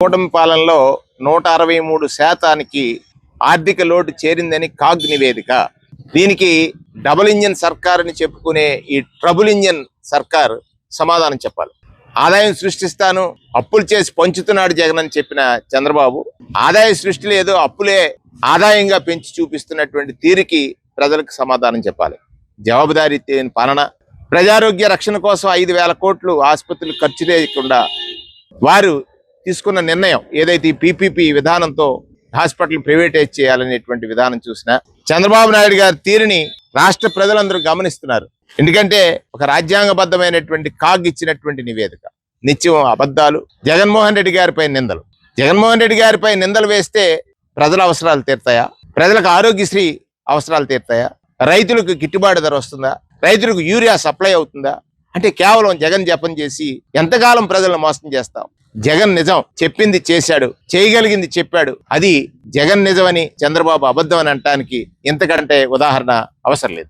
కూటమి పాలనలో 163% ఆర్థిక లోటు చేరిందని కాగ్ నివేదిక. దీనికి డబుల్ ఇంజిన్ సర్కార్ అని చెప్పుకునే ఈ ట్రబుల్ ఇంజిన్ సర్కార్ సమాధానం చెప్పాలి. ఆదాయం సృష్టిస్తాను, అప్పులు చేసి పంచుతున్నాడు జగన్ అని చెప్పిన చంద్రబాబు ఆదాయ సృష్టి లేదు, అప్పులే ఆదాయంగా పెంచి చూపిస్తున్నటువంటి తీరుకి ప్రజలకు సమాధానం చెప్పాలి. జవాబుదారీ పాలన, ప్రజారోగ్య రక్షణ కోసం 5,000 కోట్లు ఆసుపత్రులు ఖర్చు చేయకుండా వారు తీసుకున్న నిర్ణయం ఏదైతే పీపీపీ విధానంతో హాస్పిటల్ ప్రైవేటైజ్ చేయాలనేటువంటి విధానం చూసినా చంద్రబాబు నాయుడు గారి తీరుని రాష్ట్ర ప్రజలందరూ గమనిస్తున్నారు. ఎందుకంటే ఒక రాజ్యాంగబద్ధమైనటువంటి కాగ్ ఇచ్చినటువంటి నివేదిక, నిత్యం అబద్ధాలు, జగన్మోహన్ రెడ్డి గారిపై నిందలు. జగన్మోహన్ రెడ్డి గారిపై నిందలు వేస్తే ప్రజల అవసరాలు తీరుతాయా? ప్రజలకు ఆరోగ్యశ్రీ అవసరాలు తీరుతాయా? రైతులకు గిట్టుబాటు ధర వస్తుందా? రైతులకు యూరియా సప్లై అవుతుందా? అంటే కేవలం జగన్ జపం చేసి ఎంతకాలం ప్రజలను మోసం చేస్తాం? జగన్ నిజం చెప్పింది చేశాడు, చేయగలిగింది చెప్పాడు. అది జగన్ నిజమని చంద్రబాబు అబద్ధం అని అనటానికి ఇంతకంటే ఉదాహరణ అవసరం లేదు.